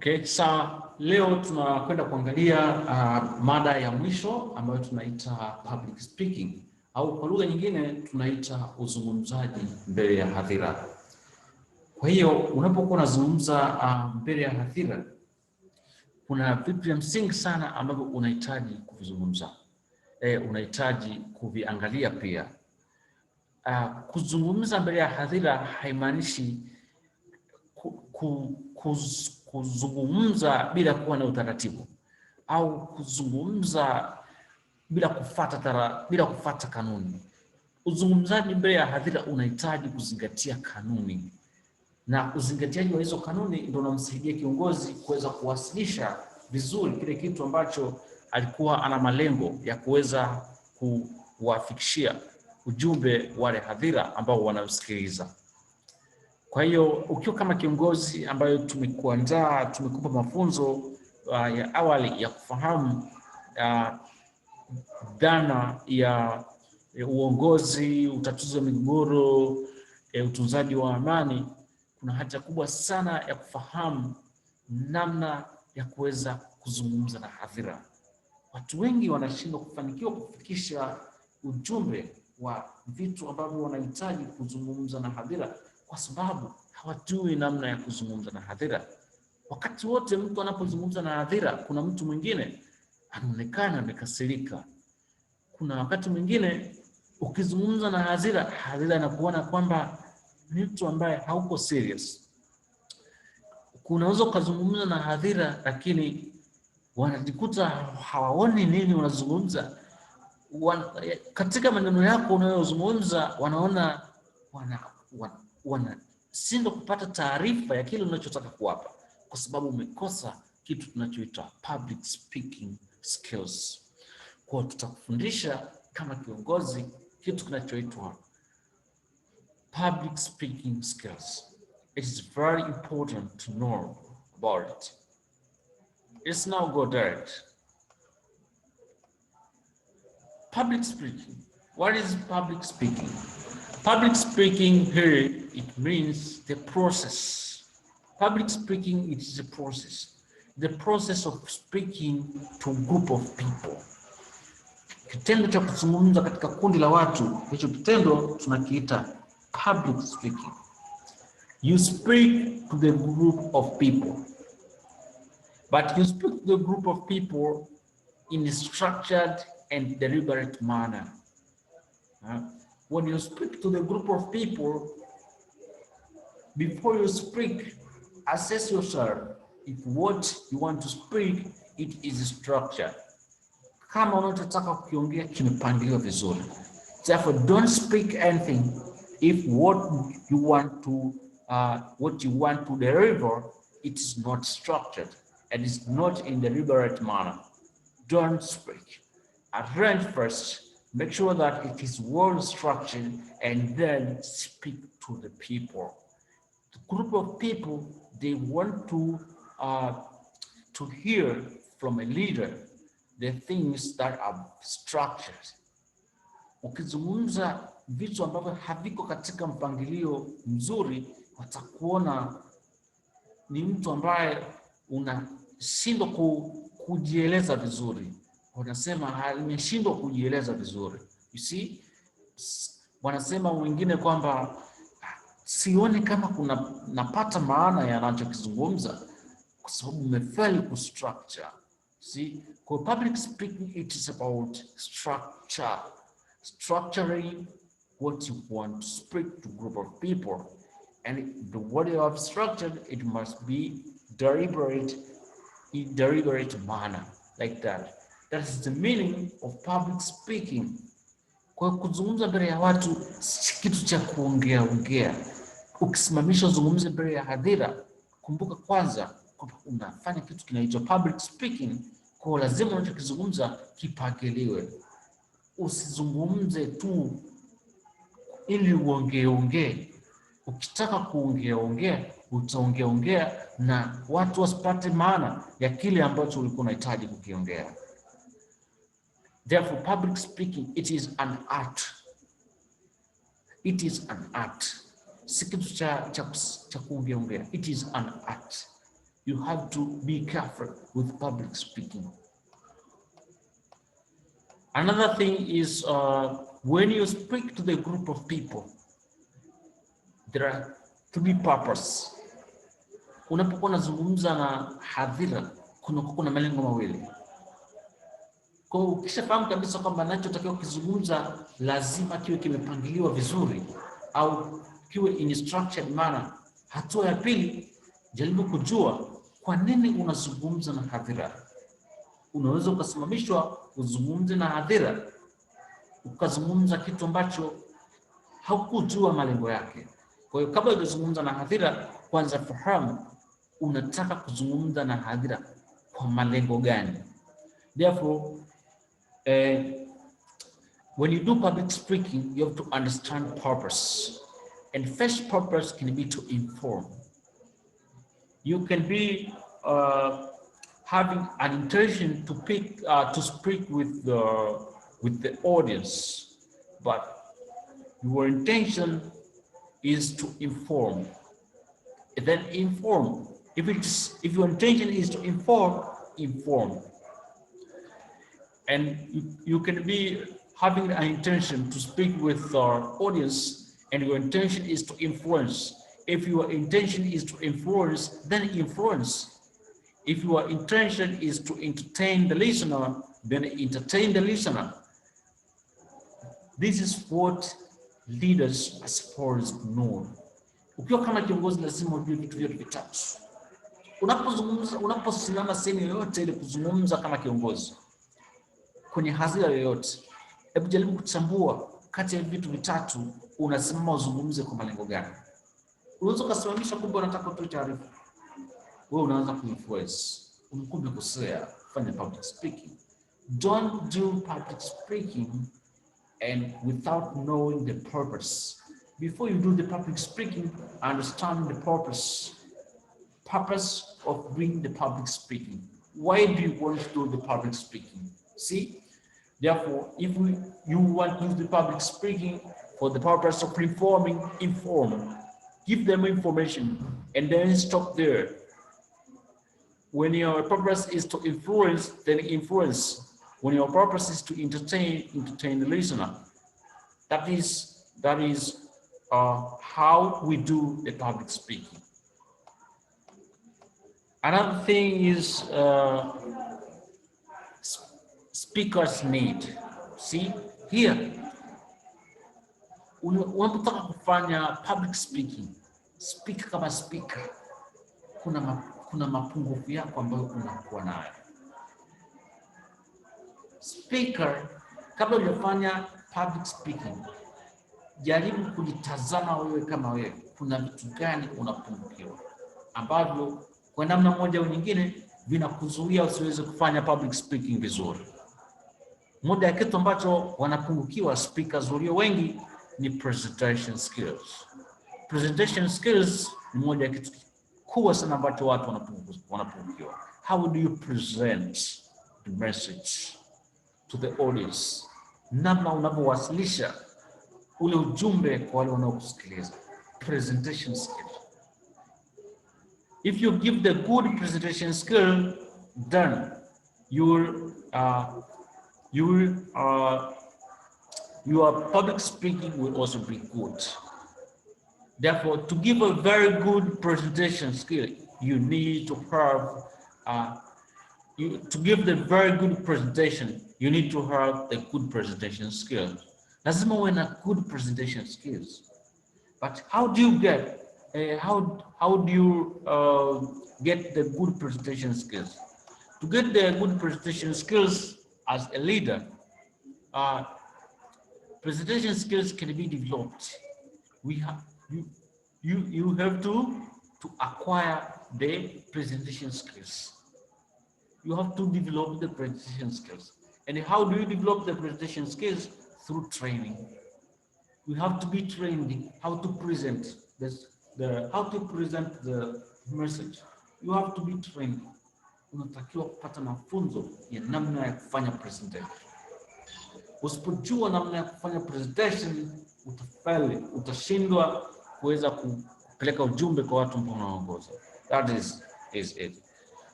Okay, leo tunakwenda kuangalia mada ya mwisho ambayo tunaita public speaking, au kwa lugha nyingine tunaita uzungumzaji mbele ya hadhira. Kwa hiyo unapokuwa unazungumza mbele ya hadhira, kuna vitu vya msingi sana ambavyo unahitaji kuvizungumza. Unahitaji kuviangalia pia. Kuzungumza mbele ya hadhira haimaanishi kuzungumza bila kuwa na utaratibu au kuzungumza bila kufuata kanuni. Uzungumzaji mbele ya hadhira unahitaji kuzingatia kanuni, na uzingatiaji wa hizo kanuni ndio unamsaidia kiongozi kuweza kuwasilisha vizuri kile kitu ambacho alikuwa ana malengo ya kuweza kuwafikishia ujumbe wale hadhira ambao wanasikiliza. Kwa hiyo ukiwa kama kiongozi ambayo tumekupa mafunzo ya awali ya kufahamu dhana ya uongozi, utatuzi wa migogoro, utunzaji wa amani, kuna haja kubwa sana ya kufahamu namna ya kuweza kuzungumza na hadhira. Watu wengi wanashindwa kufanikiwa kufikisha ujumbe wa vitu ambavyo wanahitaji kuzungumza na hadhira kwa sababu hawajui namna ya kuzungumza na hadhira. Wakati wote mtu anapozungumza na hadhira, kuna mtu mwingine anaonekana amekasirika. Kuna wakati mwingine ukizungumza na hadhira inakuona kwamba ni mtu ambaye hauko serious. Unaweza kuzungumza na hadhira lakini wanajikuta hawaoni nini unazungumza. Katika maneno yako unayozungumza wanaona wanashindwa kupata taarifa ya kile unachotaka kuwapa kwa sababu umekosa kitu tunachoita public speaking skills. Kwa tutakufundisha kama kiongozi kitu kinachoitwa public speaking skills. It is very important to know about it. Let's now go direct. Public speaking. What is public speaking? Public speaking here, it means the process. Public speaking, it is a process. The process of speaking to a group of people. Kitendo cha kuzungumza katika kundi la watu, hicho kitendo tunakiita public speaking. You speak to the group of people. But you speak to the group of people in a structured and deliberate manner. When you speak to the group of people, before you speak, assess yourself if what you want to speak, it is structured. Kama unachotaka kukiongea kimepangiliwa vizuri. Therefore, don't speak anything if what you want to deliver, it is not structured and is not in the deliberate manner. Don't speak. Arrange first. Make sure that it is well structured and then speak to the people. The group of people, they want to hear from a leader the things that are structured. Ukizungumza vitu ambavyo haviko katika mpangilio mzuri, watakuona ni mtu ambaye unashindwa kujieleza vizuri. Wanasema nimeshindwa kujieleza vizuri. You see? Wanasema wengine kwamba sioni kama napata maana ya anachokizungumza kwa sababu umefeli ku structure. See? For public speaking, it is about structure. Structuring what you want to speak to a group of people. And the way you have structured, it must be deliberate in deliberate manner, like that. That is the meaning of public speaking. Kwa kuzungumza mbele ya watu si kitu cha kuongea. Ukisimamisha uzungumze mbele ya hadhira, kumbuka kwanza kwamba unafanya kitu kinaitwa public speaking. Kwa lazima unachokizungumza kipangiliwe. Usizungumze tu ili uongee. Ukitaka kuongea, utaongea na watu wasipate maana ya kile ambacho ulikuwa unahitaji kukiongea. Therefore, public speaking, it is an art. It is an art. Si kitu cha kuongea. It is an art. You have to be careful with public speaking. Another thing is when you speak to the group of people, there are three purposes. Unapokuwa unazungumza na hadhira, kuna malengo mawili. Kwa hiyo ukishafahamu kabisa kwamba ninachotakiwa kuzungumza lazima kiwe kimepangiliwa vizuri au kiwe in structured manner. Hatua ya pili, jaribu kujua kwa nini unazungumza na hadhira. Unaweza ukasimamishwa uzungumze na hadhira, ukazungumza kitu ambacho haukujua malengo yake. Kwa hiyo kabla hujazungumza na hadhira, kwanza fahamu unataka kuzungumza na hadhira kwa malengo gani. Therefore, when you do public speaking, you have to understand purpose. And first purpose can be to inform. You can be having an intention to speak with the audience, but your intention is to inform. And then inform. If your intention is to inform. And you can be having an intention to speak with our audience, and your intention is to influence. If your intention is to influence, then influence. If your intention is to entertain the listener, then entertain the listener. This is what leaders are supposed to know. Ukiwa kama kiongozi lazima ujue vitu vyote vitatu. Unaposimama sehemu yoyote ili kuzungumza kama kiongozi kwenye hadhira yoyote, hebu jaribu kuchambua kati ya vitu vitatu unasimama uzungumze kwa malengo gani. Unaweza kusimamisha kumbe unataka kutoa taarifa, wewe unaanza kuinfluence, unakumbe kusema fanya public speaking. Don't do public speaking and without knowing the purpose. Before you do the public speaking, understand the purpose of doing the public speaking. Why do you want to do the public speaking? See, therefore, if you want to do the public speaking for the purpose of inform, give them information, and then stop there. When your purpose is to influence, then influence. When your purpose is to entertain the listener. That is how we do the public speaking. Another thing is speakers need. See here, unapotaka kufanya public speaking, speak kama speaker. Kuna mapungufu yako ambayo unakuwa nayo. Speaker, kabla hujafanya public speaking, jaribu kujitazama wewe kama wewe. Kuna vitu gani unapungukiwa ambavyo kwa namna moja au nyingine vinakuzuia usiweze kufanya public speaking vizuri. Moja ya kitu ambacho wanapungukiwa speakers walio wengi ni presentation skills. Presentation skills ni moja ya kitu kubwa sana ambacho watu wanapungukiwa. How do you present the message to the audience? Namna unavyowasilisha ule ujumbe kwa wale wanaokusikiliza. Presentation skills. If you give the good presentation skill, then your public speaking will also be good. Therefore, to give a very good presentation skill, you need to have to give the very good presentation. You need to have the good presentation skills. Lazima uwe na good presentation skills. But how do you get the good presentation skills? To get the good presentation skills as a leader, presentation skills can be developed. You have to acquire the presentation skills. You have to develop the presentation skills. And how do you develop the presentation skills? Through training. You have to be trained how to present the message. You have to be trained. Unatakiwa kupata mafunzo ya namna ya kufanya presentation. Usipojua namna ya kufanya presentation, utashindwa kuweza kupeleka ujumbe kwa watu ambao unaongoza. That is is it.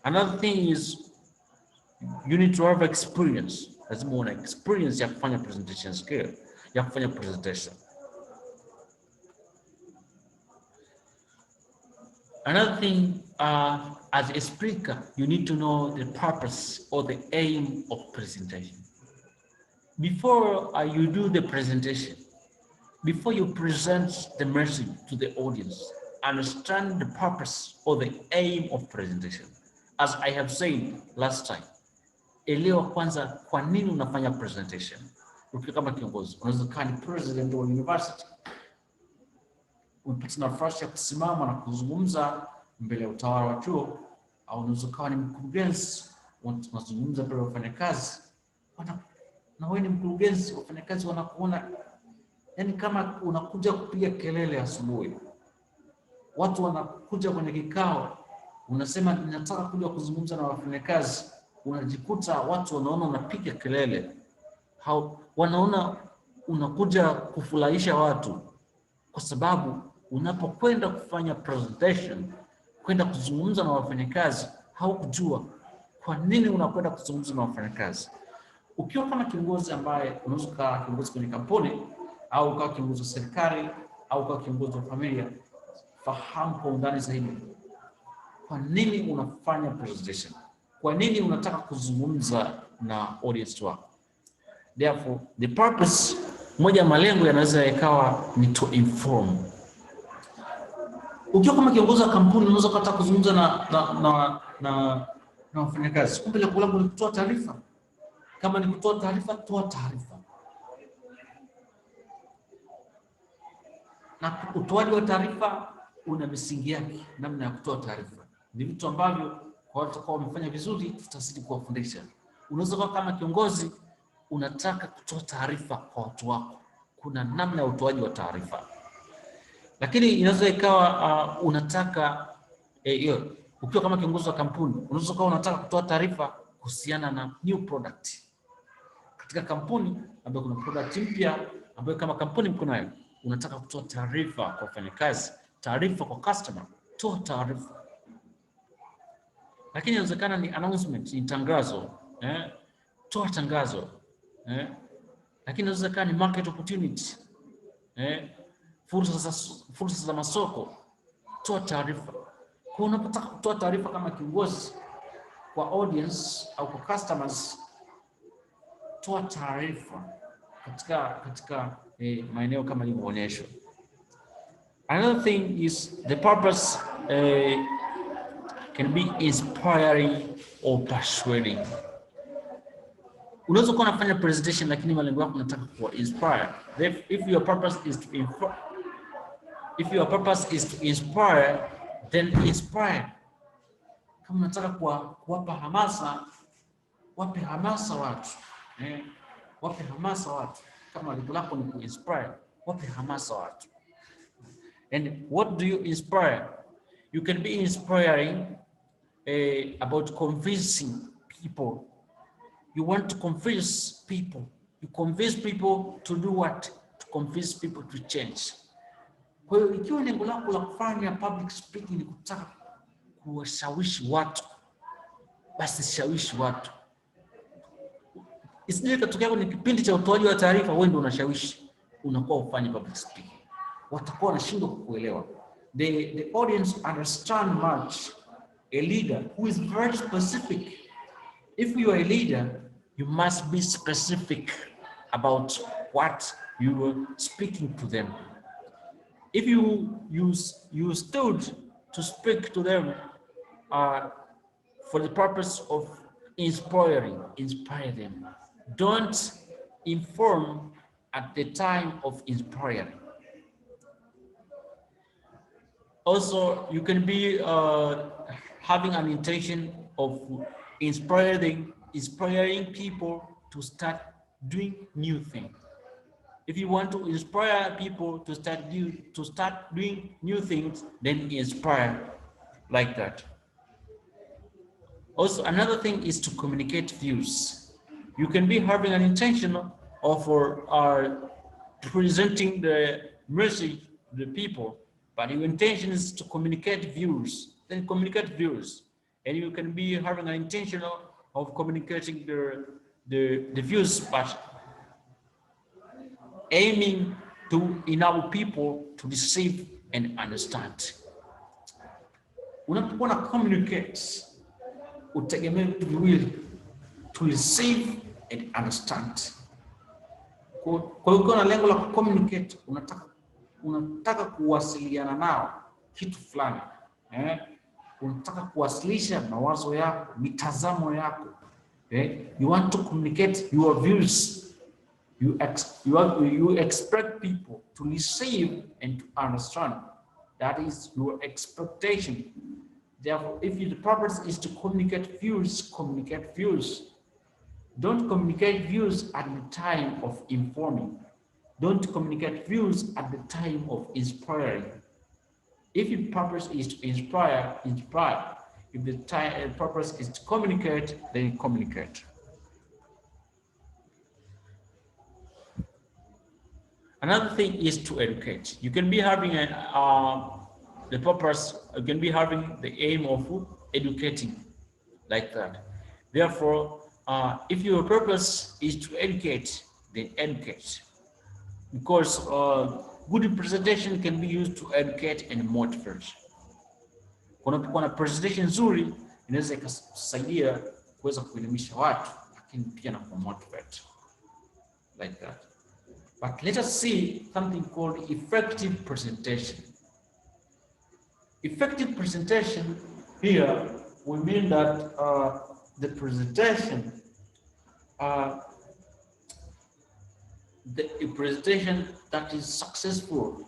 Another thing is you need to have experience. Lazima una experience ya kufanya presentation skill, ya kufanya presentation. Another thing, as a speaker, you need to know the purpose or the aim of presentation. Before you do the presentation, before you present the message to the audience, understand the purpose or the aim of presentation. As I have said last time, elewa kwanza kwa nini unafanya presentation. Ukiwa kama kiongozi, unaweza kuwa ni president wa university, unapata nafasi ya kusimama na kuzungumza mbele ya utawala wa chuo, au unaweza kuwa ni mkurugenzi, unazungumza mbele ya wafanyakazi, na wewe ni mkurugenzi, wafanyakazi wanakuona, yani kama unakuja kupiga kelele asubuhi. Watu wanakuja kwenye kikao, unasema ninataka kuja kuzungumza na wafanyakazi, unajikuta watu wanaona unapiga kelele. Wanaona unakuja kufurahisha watu, kwa sababu unapokwenda kufanya presentation, kwenda kuzungumza na wafanyakazi, haukujua kwa nini unakwenda kuzungumza na wafanyakazi. Ukiwa kama kiongozi ambaye unaweza kuwa kiongozi kwenye kampuni, au kuwa kiongozi wa serikali, au kuwa kiongozi wa familia, fahamu kwa undani zaidi kwa nini unafanya presentation, kwa nini unataka kuzungumza na audience wako. Therefore, the purpose, moja malengo yanaweza ikawa ni to inform. Ukiwa kama kiongozi wa kampuni, unaweza kutaka kuzungumza na wafanyakazi, kumbe lengo langu ni kutoa taarifa. Kama ni kutoa taarifa, toa taarifa. Na utoaji wa taarifa una misingi yake, namna ya kutoa taarifa. Ni vitu ambavyo kwa watu ambao wamefanya vizuri tutazidi kuwafundisha. Unaweza kuwa kama kiongozi unataka kutoa taarifa kwa watu wako, kuna namna ya utoaji wa taarifa. Lakini inaweza ikawa unataka ukiwa kama kiongozi wa kampuni, unaweza kuwa unataka kutoa taarifa kuhusiana na new product. Katika kampuni ambayo kuna product mpya ambayo kama kampuni mko nayo, unataka kutoa taarifa kwa wafanyakazi, taarifa kwa customer, toa taarifa. Lakini inawezekana ni announcement, ni tangazo, toa tangazo, lakini inawezekana ni market opportunity, fursa za masoko, toa taarifa. Kwa unapotaka kutoa taarifa kama kiongozi kwa audience au kwa customers, toa taarifa katika maeneo kama ilivyoonyeshwa. Another thing is the purpose can be inspiring or persuading. Unaweza kuwa unafanya presentation lakini malengo yako unataka kuwa inspire. If your purpose is to inspire, then inspire. Kama unataka kuwapa hamasa, wape hamasa watu. Wape hamasa watu. Kama lengo lako ni ku-inspire, wape hamasa watu. And what do you inspire? You can be inspiring about convincing people. You want to convince people. You convince people to do what? To convince people to change. Kwa hiyo ikiwa lengo lako la kufanya public speaking ni kutaka kuwashawishi watu, basi shawishi watu. Isije katokea kwenye kipindi cha utoaji wa taarifa wewe ndio unashawishi, unakuwa ufanye public speaking. Watakuwa wanashindwa kukuelewa. The audience understand much a leader who is very specific. If you are a leader, you must be specific about what you are speaking to them. If you stood to speak to them for the purpose of inspire them. Don't inform at the time of inspiring. Also, you can be having an intention of inspiring people to start doing new things. If you want to inspire people to start doing new things, then inspire like that. Also, another thing is to communicate views. You can be having an intention of presenting the message to the people, but your intention is to communicate views. Then communicate views. and you can be having an intention of communicating the views, but aiming to enable people to receive and understand. Unapokuwa na communicate, utegemee vitu viwili, to receive and understand. Kwa hiyo na lengo la communicate, unataka kuwasiliana nao kitu fulani, unataka kuwasilisha mawazo yako, mitazamo yako, you want to communicate your views. You expect people to receive and to understand. That is your expectation. Therefore, if the purpose is to communicate views, communicate views. Don't communicate views at the time of informing. Don't communicate views at the time of inspiring. If your purpose is to inspire, inspire. If the purpose is to communicate, then communicate. Another thing is to educate. You can be having the purpose, you can be having the aim of educating, like that. Therefore, if your purpose is to educate, then educate. Because good presentation can be used to educate and motivate. Kunapokuwa na presentation nzuri, inaweza ikasaidia kuweza kuelimisha watu, lakini pia na kumotivate, like that. But let us see something called effective presentation. Effective presentation, here we mean that the presentation, the presentation that is successful,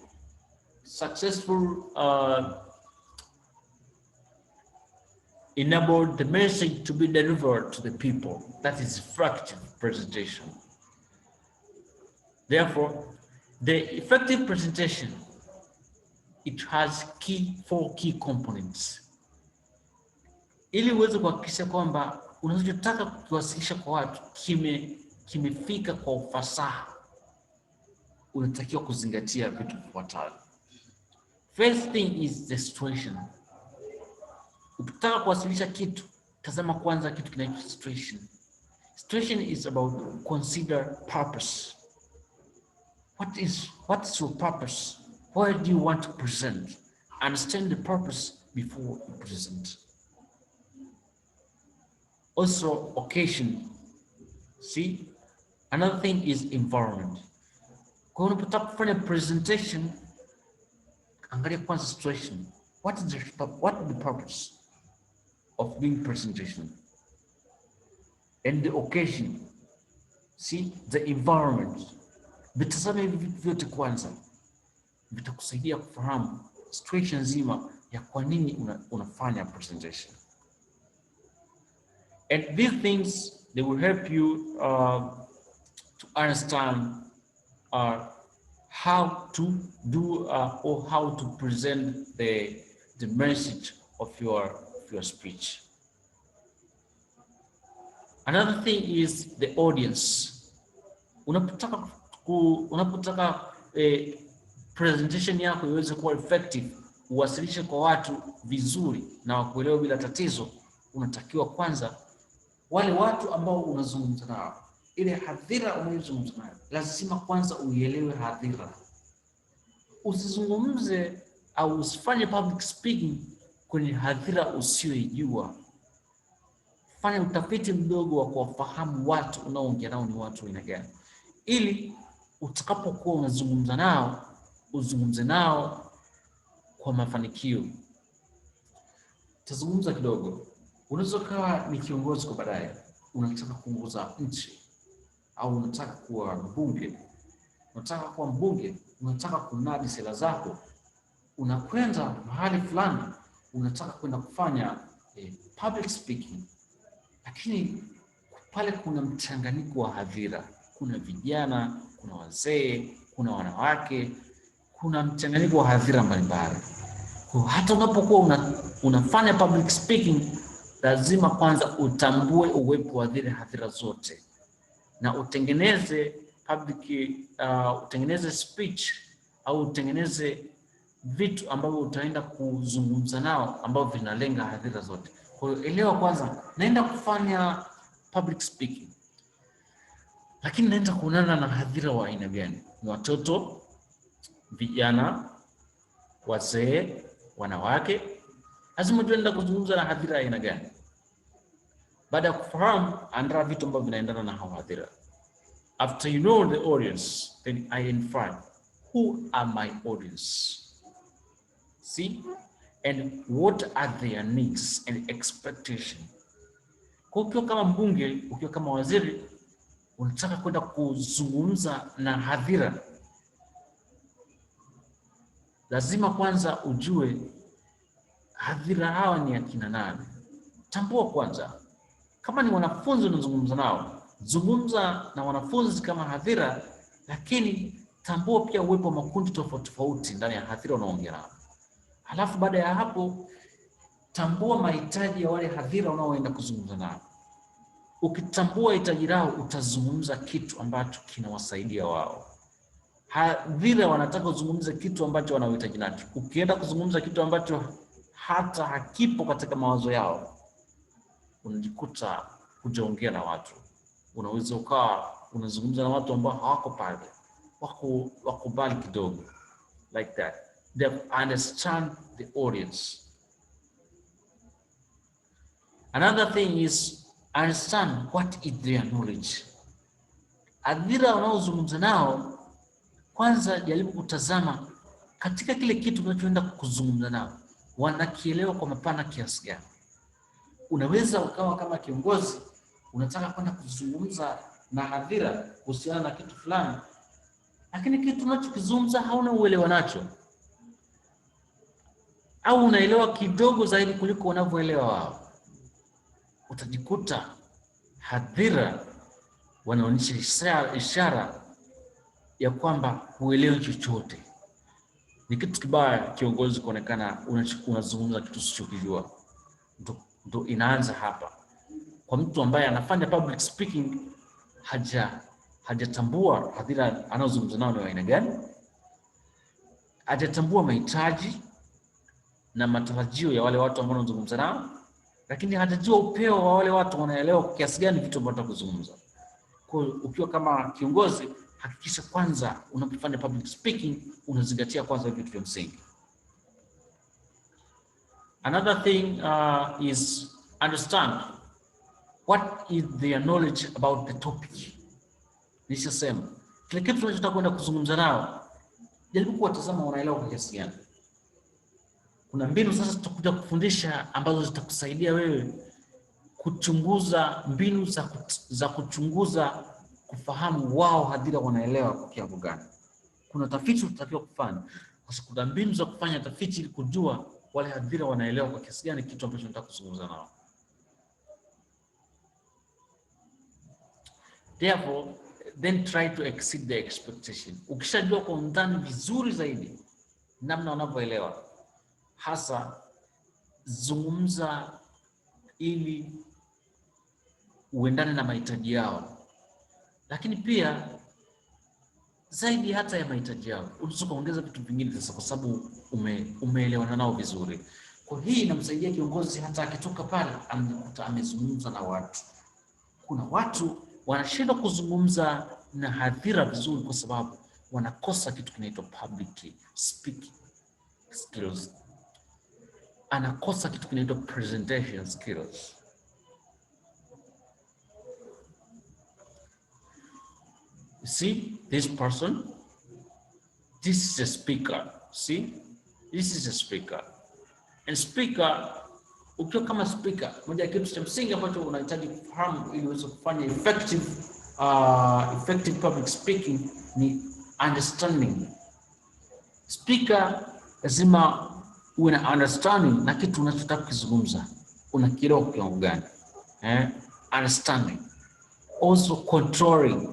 enable the message to be delivered to the people. That is effective presentation. Therefore, the effective presentation, it has four key components. Ili uweze kuhakikisha kwamba unachotaka kuwasilisha kwa watu kimefika kwa ufasaha, unatakiwa kuzingatia vitu vifuatavyo. First thing is the situation. Ukitaka kuwasilisha kitu, tazama kwanza kitu kinaitwa situation. Situation is about consider purpose. What is your purpose? Why do you want to present? Understand the purpose before you present. Also, occasion. See, another thing is environment. Kwa unapotaka kufanya presentation, angalia kwanza situation. What is the purpose of doing presentation? And the occasion. See, the environment. Vitazame hivi vitu vyote kwanza, vitakusaidia kufahamu situation nzima ya kwa nini unafanya presentation. And these things, they will help you to understand how to do or how to present the message of your speech. Another thing is the audience. Unapotaka presentation yako iweze kuwa effective, uwasilishe kwa watu vizuri na wakuelewa bila tatizo, unatakiwa kwanza wale watu ambao unazungumza nao, ile hadhira unayozungumza nayo, lazima kwanza uielewe hadhira. Usizungumze au usifanye public speaking kwenye hadhira usiyoijua. Fanya utafiti mdogo wa kuwafahamu watu unaoongea nao ni watu aina gani, ili utakapokuwa unazungumza nao, uzungumze nao kwa mafanikio. Tazungumza kidogo. Unaweza kuwa ni kiongozi kwa baadaye, unataka kuongoza nchi, au unataka kuwa mbunge. Unataka kunadi sera zako. Unakwenda mahali fulani, unataka kwenda kufanya public speaking. Lakini pale kuna mchanganyiko wa hadhira. Kuna vijana, kuna wazee, kuna wanawake, kuna mchanganyiko wa hadhira mbalimbali. Hata unapokuwa unafanya public speaking, lazima kwanza utambue uwepo wa hadhira zote na utengeneze utengeneze speech au utengeneze vitu ambavyo utaenda kuzungumza nao ambavyo vinalenga hadhira zote. Kwa hiyo elewa kwanza, naenda kufanya public speaking, lakini naenda kuonana na hadhira wa aina gani? Ni watoto, vijana, wazee, wanawake? Lazima tuenda kuzungumza na hadhira aina gani. Baada ya kufahamu, andaa vitu ambavyo vinaendana na hao hadhira. After you know the audience, then identify who are my audience. See? And what are their needs and expectation. Kwa ukiwa kama mbunge, ukiwa kama waziri, unataka kwenda kuzungumza na hadhira, lazima kwanza ujue hadhira hawa ni akina nani. Tambua kwanza, kama ni wanafunzi unazungumza nao, zungumza na wanafunzi kama hadhira, lakini tambua pia uwepo wa makundi tofauti tofauti ndani ya hadhira unaoongea nao. Halafu baada ya hapo, tambua mahitaji ya wale hadhira unaoenda kuzungumza nao. Ukitambua hitaji lao, utazungumza kitu ambacho kinawasaidia wao. Hadhira wanataka uzungumze kitu ambacho wanahitaji nacho. Ukienda kuzungumza kitu ambacho hata hakipo katika mawazo yao, unajikuta kujaongea na watu. Unaweza ukawa unazungumza na watu ambao hawako pale, wako mbali kidogo, like that. They understand the audience. Another thing is understand what is their knowledge. Hadhira wanaozungumza nao, kwanza jaribu kutazama katika kile kitu unachoenda kuzungumza nao, wanakielewa kwa mapana kiasi gani. Unaweza ukawa kama kiongozi unataka kwenda kuzungumza na hadhira kuhusiana na kitu fulani, lakini kitu unachokizungumza hauna uelewa nacho, au unaelewa kidogo zaidi kuliko wanavyoelewa wao. Utajikuta hadhira wanaonyesha ishara ya kwamba huelewi chochote. Ni kitu kibaya kiongozi kuonekana unazungumza kitu usichokijua. Ndo inaanza hapa. Kwa mtu ambaye anafanya public speaking, hajatambua hadhira anazungumza nao ni aina gani, hajatambua mahitaji na matarajio ya wale watu ambao wanazungumza nao, lakini hajajua upeo wa wale watu wanaelewa kiasi gani vitu ambavyo kuzungumza. Kwa hiyo ukiwa kama kiongozi, hakikisha kwanza unapofanya public speaking unazingatia kwanza vitu vya msingi. Another thing is understand what is their knowledge about the topic. Nishasema kile kitu tunachotaka kwenda kuzungumza nao, jaribu kuwatazama wanaelewa kwa kiasi gani. Kuna mbinu sasa tutakuja kufundisha ambazo zitakusaidia wewe kuchunguza, mbinu za kuchunguza, kufahamu wao hadhira wanaelewa kwa kiwango gani. Kuna tafiti tutatakiwa kufanya. Sasa kuna mbinu za kufanya tafiti ili kujua wale hadhira wanaelewa kwa kiasi gani kitu ambacho tunataka kuzungumza nao. Therefore, then try to exceed the expectation. Ukishajua kwa undani vizuri zaidi namna wanavyoelewa, hasa zungumza ili uendane na mahitaji yao. Lakini pia zaidi hata ya mahitaji yao, unaweza kuongeza vitu vingine sasa, kwa sababu umeelewana nao vizuri. Kwa hii inamsaidia kiongozi hata akitoka pale amezungumza na watu. Kuna watu wanashindwa kuzungumza na hadhira vizuri kwa sababu wanakosa kitu kinaitwa public speaking skills. Anakosa kitu kinaitwa presentation skills. You see this person, this is a speaker. See, this is a speaker. And speaker, ukiwa kama speaker, moja ya kitu cha msingi ambacho unahitaji kufahamu ili uweze kufanya effective public speaking ni understanding. Speaker lazima uwe na understanding na kitu unachotaka kuzungumza, unakielewa kwa kiwango gani. Understanding. Also controlling.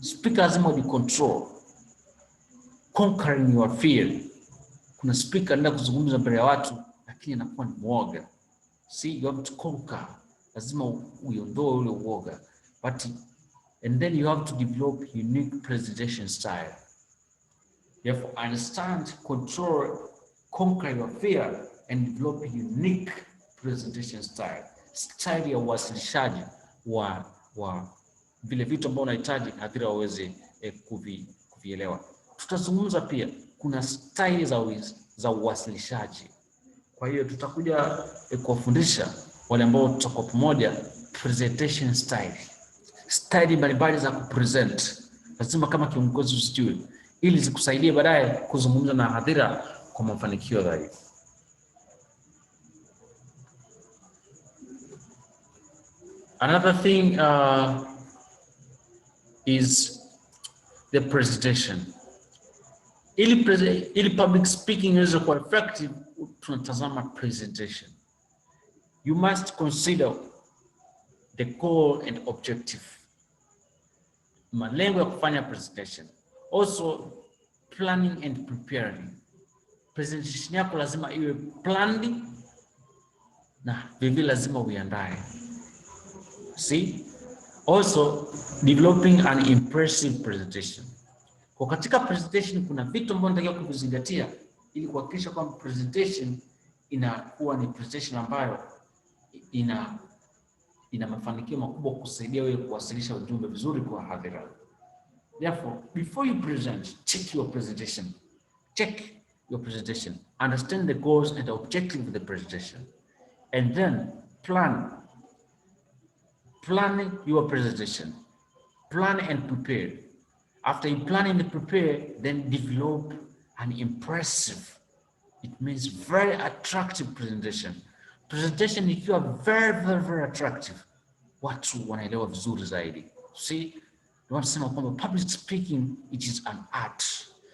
Speaker lazima uji control. Conquering your fear. Kuna speaker anaenda kuzungumza mbele ya watu lakini anakuwa ni mwoga. See, you have to conquer. Lazima uiondoe ule uoga. And then you have to develop unique presentation style. You have to understand, control, conquer your fear and develop a unique presentation style. Style ya uwasilishaji wa vile vitu ambavyo unahitaji hadhira waweze kuvielewa. Tutazungumza pia kuna style za uwasilishaji. Kwa hiyo tutakuja kuwafundisha wale ambao tutakuwa pamoja presentation style mbalimbali za kupresent. Lazima kama kiongozi usijue, ili zikusaidie baadaye kuzungumza na hadhira kwa mafanikio zaidi. Another thing is the presentation. Ili public speaking iweze kuwa effective, tunatazama presentation. You must consider the goal and objective. Malengo ya kufanya presentation. Also planning and preparing. Presentation yako lazima iwe planned na vivyo lazima uiandae. See? Also developing an impressive presentation. Kwa katika presentation kuna vitu ambavyo unatakiwa kuvizingatia ili kuhakikisha kwamba presentation inakuwa ni presentation ambayo ina mafanikio makubwa kusaidia wewe kuwasilisha ujumbe vizuri kwa hadhira. Therefore, before you present, check your presentation. Check your presentation. Understand the goals and the objective of the presentation. And then plan your presentation. Plan and prepare. After you plan and prepare, then develop an impressive, it means very attractive presentation. Presentation ikiwa very attractive, watu wanaelewa vizuri zaidi. See, tunasema kwamba public speaking it is an art.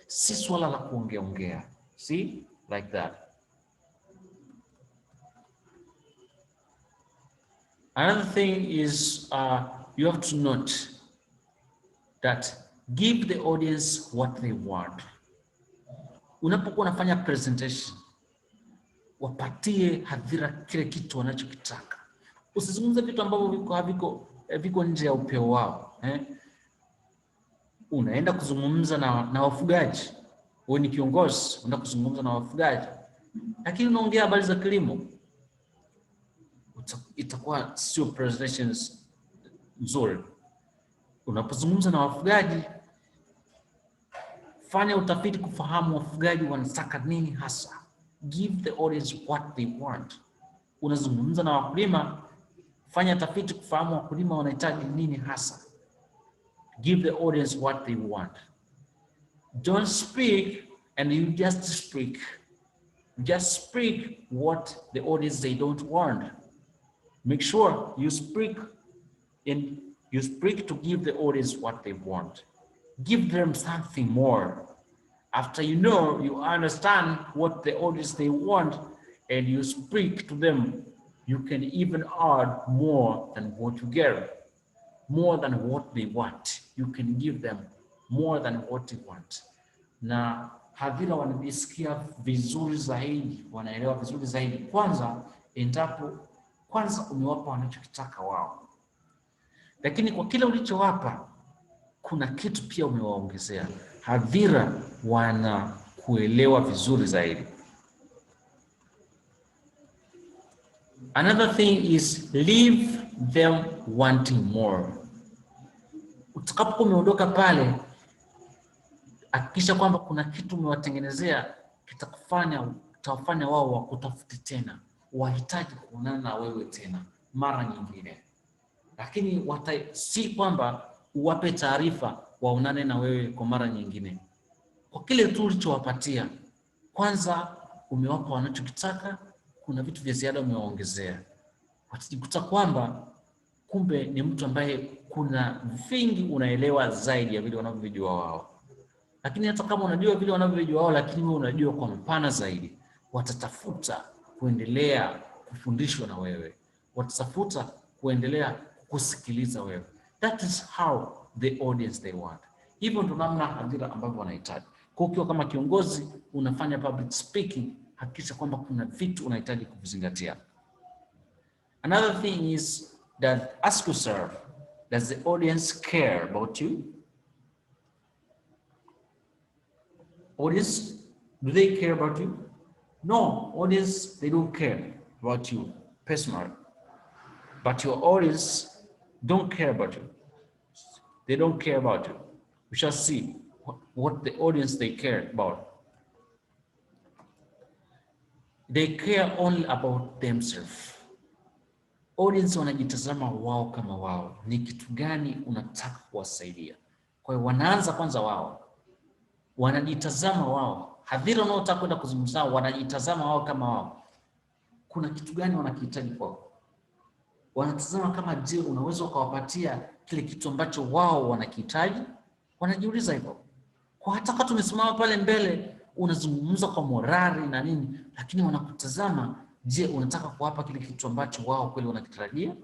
Si swala la kuongea. See, like that. Another thing is you have to note that give the audience what they want. Unapokuwa unafanya presentation, wapatie hadhira kile kitu wanachokitaka. Usizungumze vitu ambavyo viko nje ya upeo wao. Unaenda kuzungumza na wafugaji. Wewe ni kiongozi, unaenda kuzungumza na wafugaji. Lakini unaongea habari za kilimo. Itakuwa sio presentations nzuri. Unapozungumza na wafugaji, fanya utafiti kufahamu wafugaji wanataka nini hasa. Give the audience what they want. Unazungumza na wakulima, fanya tafiti kufahamu wakulima wanahitaji nini hasa. Give the audience what they want. Don't speak and you just speak. Just speak what the audience they don't want. Make sure you speak to give the audience what they want. Give them something more. After you understand what the audience they want and you speak to them, you can even add more than what you get, more than what they want. You can give them more than what they want. Na hadhira wanajisikia vizuri zaidi, wanaelewa vizuri zaidi. Kwanza umewapa wanachokitaka wao. Lakini kwa kila ulichowapa, kuna kitu pia umewaongezea. Hadhira wanakuelewa vizuri zaidi. Another thing is leave them wanting more. Utakapokuwa umeondoka pale, hakikisha kwamba kuna kitu umewatengenezea kitawafanya wao wakutafute tena, wahitaji kuonana na wewe tena mara nyingine. Lakini si kwamba uwape taarifa waonane na wewe kwa mara nyingine. Kwa kile tu ulichowapatia, kwanza umewapa wanachokitaka, kuna vitu vya ziada umewaongezea. Watajikuta kwamba kumbe ni mtu ambaye kuna vingi unaelewa zaidi ya vile wanavyojua wao. Lakini hata kama unajua vile wanavyojua wao, lakini wewe unajua kwa mpana zaidi, watatafuta kuendelea kufundishwa na wewe. Watatafuta kuendelea kusikiliza wewe. That is how the audience they want. Hivyo ndo namna hadhira ambavyo wanahitaji. Kwa ukiwa kama kiongozi unafanya public speaking, hakikisha kwamba kuna vitu unahitaji kuvizingatia. Another thing is that ask yourself, does the audience care about you? Audience, do they care about you? No, audience, they don't care about you personally, but your audience don't care about you. They don't care about you. We shall see what the audience they care about. They care only about themselves. Audience wanajitazama wao kama wao, ni kitu gani unataka kuwasaidia. Kwa hiyo wanaanza kwanza wao, wanajitazama wao. Hadhira unaotaka kwenda kuzungumza wanajitazama wao kama wao, kuna kitu gani wanakihitaji kwao. Wanatazama kama, je, unaweza ukawapatia kile kitu ambacho wao wanakihitaji. Wanajiuliza hivyo. Kwa hata kama tumesimama pale mbele unazungumza kwa morali na nini, lakini wanakutazama, je, unataka kuwapa kile kitu ambacho wao kweli wanakitarajia?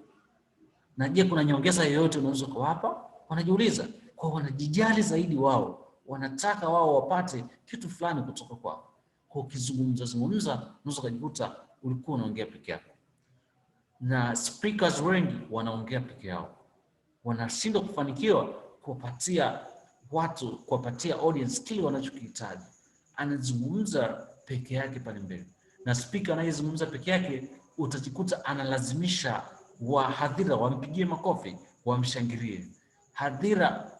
Na je, kuna nyongeza yoyote unaweza kuwapa? Wanajiuliza. Kwa wanajijali zaidi wao, wanataka wao wapate kitu fulani kutoka kwao. Kwa ukizungumza unaweza kujikuta ulikuwa unaongea peke yako. Na speakers wengi wanaongea peke yao, wanashindwa kufanikiwa kuwapatia watu, kuwapatia audience kile wanachokihitaji. Anazungumza peke yake pale mbele, na speaker anayezungumza peke yake utajikuta analazimisha hadhira wampigie makofi, wamshangilie. Hadhira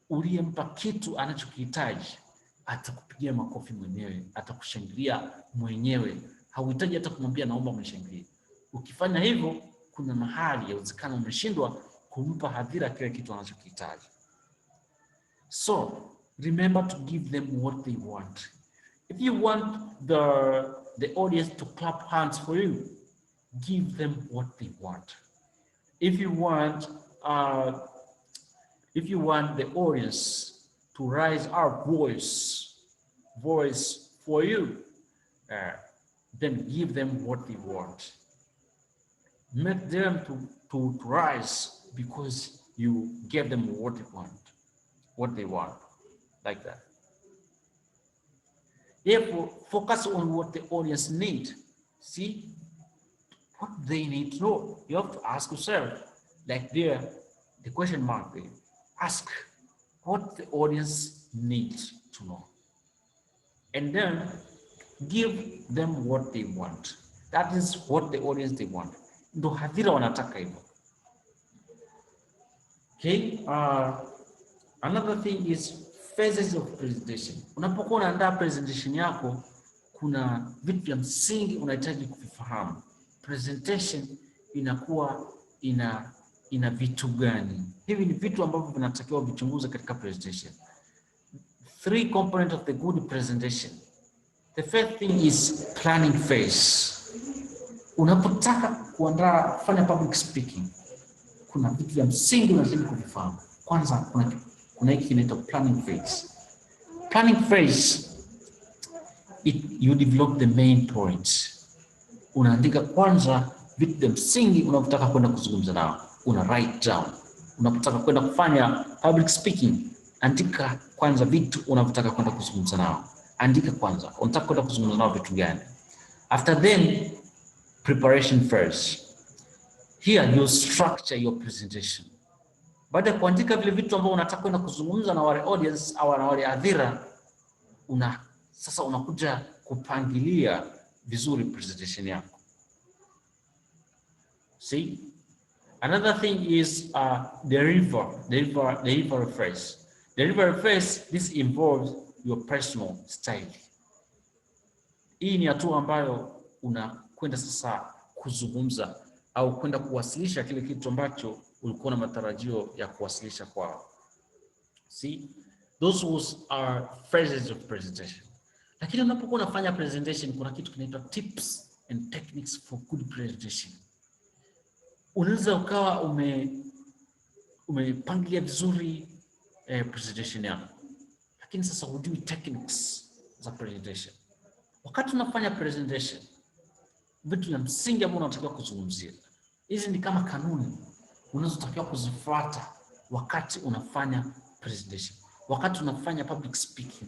uliyempa kitu anachokihitaji atakupigia makofi mwenyewe, atakushangilia mwenyewe, hauhitaji hata kumwambia naomba mnishangilie. Ukifanya hivyo, kuna mahali yawezekana umeshindwa kumpa hadhira kile kitu anachokihitaji. So remember to give them what they want. If you want the audience to clap hands for you, give them what they want. If you want the audience to raise our voice for you, then give them what they want. Make them to rise because you gave them what they want, like that. Therefore, focus on what the audience needs. See what they need to know. You have to ask yourself, like there, the question mark there. Ask what the audience needs to know, and then give them what they want. That is what the audience they want. Ndo hadhira wanataka hivyo. Okay, another thing is phases of presentation. Unapokuwa unaandaa presentation yako, kuna vitu vya msingi unahitaji kuvifahamu. Presentation inakuwa ina vitu gani? Hivi ni vitu ambavyo vinatakiwa vichunguze katika presentation. 3 components of the good presentation. The first thing is planning phase. Unapotaka kuandaa kufanya public speaking, kuna vitu vya msingi unazidi kuvifahamu. Kwanza kuna hiki kinaitwa planning phase. Planning phase, you develop the main points. Unaandika kwanza vitu vya msingi unapotaka kwenda kuzungumza nao, una write down. Unapotaka kwenda kufanya public speaking, andika kwanza vitu unapotaka kwenda kuzungumza nao. Andika kwanza unataka kwenda kuzungumza nao vitu gani. After then, preparation first. Here you structure your presentation. Baada ya kuandika vile vitu ambavyo unataka kwenda kuzungumza na wale audience au na wale hadhira, sasa unakuja kupangilia vizuri presentation yako. See? Another thing is delivery phase. Delivery phase, this involves your personal style. Hii ni hatua ambayo unakwenda sasa kuzungumza au kwenda kuwasilisha kile kitu ambacho ulikuwa na matarajio ya kuwasilisha kwao. See, those are phases of presentation. Lakini unapokuwa unafanya presentation, kuna kitu kinaitwa tips and techniques for good presentation. Unaweza ukawa umepangilia vizuri presentation yako, lakini sasa hujui techniques za presentation. Wakati unafanya presentation, vitu vya msingi ambavyo unatakiwa kuzungumzia, hizi ni kama kanuni unazotakiwa kuzifuata wakati unafanya presentation, wakati unafanya public speaking.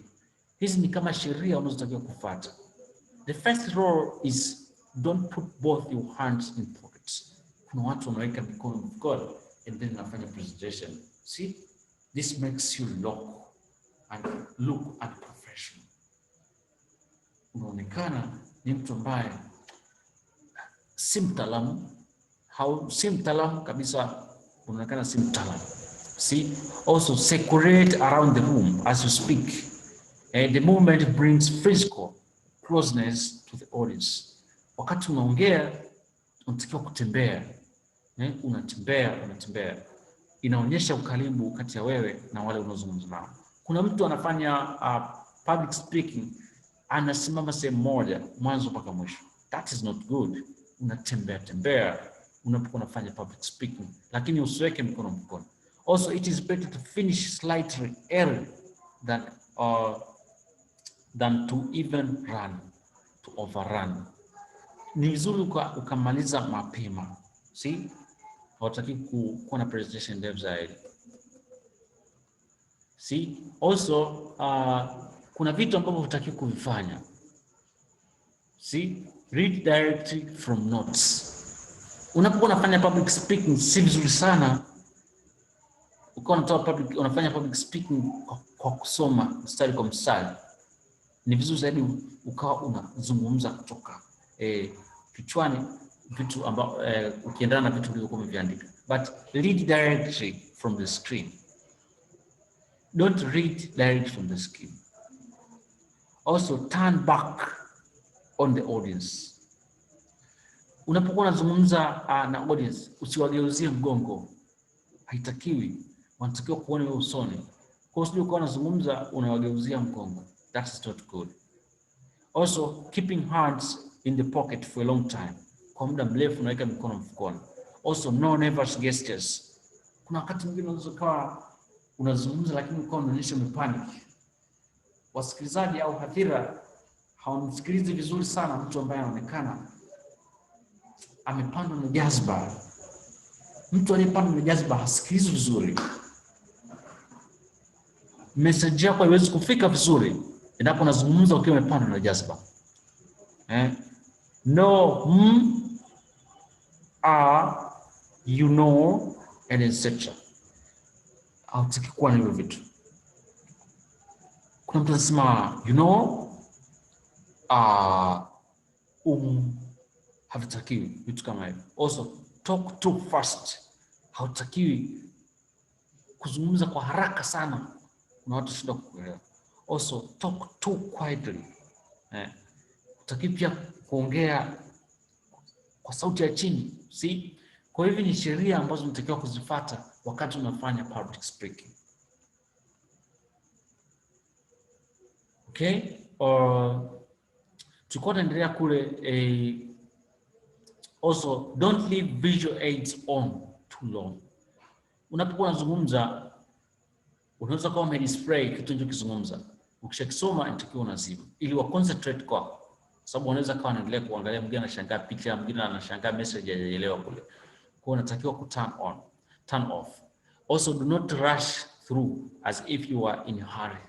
Hizi ni kama sheria unazotakiwa kufuata. The first rule is don't put both your hands in pockets. Kuna watu wanaweka mikono mfukoni and then unafanya presentation. See, this makes you look unprofessional. unaonekana ni mtu ambaye si mtaalamu, si mtaalamu kabisa, unaonekana si mtaalamu. See, also circulate around the room as you speak. The movement brings physical closeness to the audience. Wakati unaongea unatakiwa kutembea, unatembea, inaonyesha ukaribu kati ya wewe na wale unaozungumza nao. Kuna mtu anafanya public speaking, anasimama sehemu moja mwanzo mpaka mwisho. That is not good. Unatembea unapokuwa unafanya public speaking, lakini usiweke mkono mkono. Also, it is better to finish slightly early than to even to overrun. Ni vizuri ukamaliza mapema. See? Hawataki kuwa na presentation ndefu zaidi. See? Also, kuna vitu ambavyo hutaki kuvifanya. See? Read directly from notes. Unapokuwa unafanya public speaking, si vizuri sana unafanya public speaking kwa kusoma mstari kwa mstari. Ni vizuri zaidi ukawa unazungumza kutoka kichwani, vitu ambao ukiendana na vitu ulivyokuwa umeviandika. But read directly from the screen. Don't read directly from the screen. Also, turn back on the audience. Unapokuwa unazungumza na audience, usiwageuzie mgongo. Haitakiwi. Wanatakiwa kuona wewe usoni. Kwa sababu ukiwa unazungumza unawageuzia mgongo. That's not good. Also, keeping hands in the pocket for a long time. Kwa muda mrefu unaweka mikono mfukoni. Also, no nervous gestures. Kuna wakati mwingine unaweza kuwa unazungumza lakini uko unaonyesha umepanic. Wasikilizaji au hadhira hawamsikilizi vizuri sana mtu ambaye anaonekana amepandwa na jazba. Mtu aliyepandwa na jazba hasikilizi vizuri. Message yako haiwezi kufika vizuri endapo unazungumza ukiwa umepandwa na jazba. No, you know, and etc. Hautaki kuwa na hivyo vitu. Kuna mtu anasema you know, havitakiwi vitu kama hivyo. Also, talk too fast. Hautakiwi kuzungumza kwa haraka sana, kuna watu shida kuelewa. Also, talk too quietly. Hutakiwi pia kuongea kwa sauti ya chini. See? Kwa hivyo ni sheria ambazo unatakiwa kuzifuata wakati unafanya public speaking. Okay? Tulikuwa tunaendelea kule also, don't leave visual aids on too long. Unapokuwa unazungumza, unaweza kuwa umedisplay kitu unachokizungumza. Ukishakisoma inatakiwa unazima ili wa concentrate kwa sababu unaweza kuwa unaendelea kuangalia, mwingine anashangaa picha, mwingine anashangaa message hajaelewa kule. Kwa unatakiwa ku turn off. Also, do not rush through as if you are in a hurry.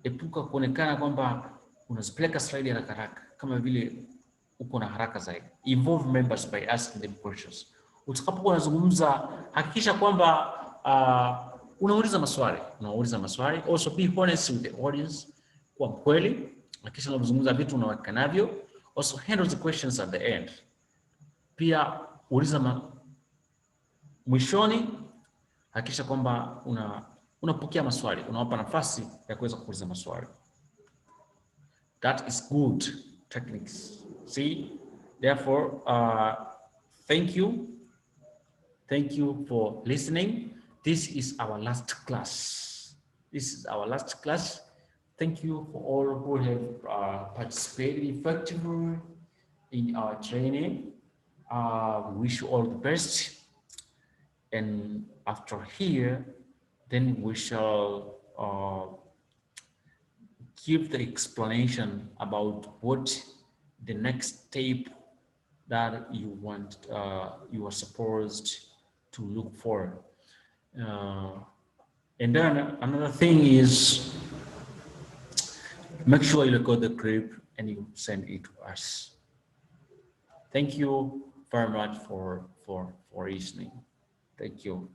Epuka kuonekana kwamba unazipeleka slide haraka haraka kama vile uko na haraka zaidi. Involve members by asking them questions. Utakapokuwa unazungumza, hakikisha kwamba unauliza maswali. Also, be honest with the audience. Kwa kweli, hakikisha unazungumza vitu unaweka navyo. Also, handle the questions at the end. Pia uliza mwishoni, hakikisha kwamba unapokea maswali, unawapa nafasi ya kuweza kuuliza maswali. That is good techniques. See? Therefore, thank you for listening. This is our last class. Thank you for all who have participated effectively in our training. We wish you all the best. And after here, then we shall give the explanation about what the next step that you want, you are supposed to look for. And then another thing is, make sure you record the clip and you send it to us. Thank you very much for listening. Thank you.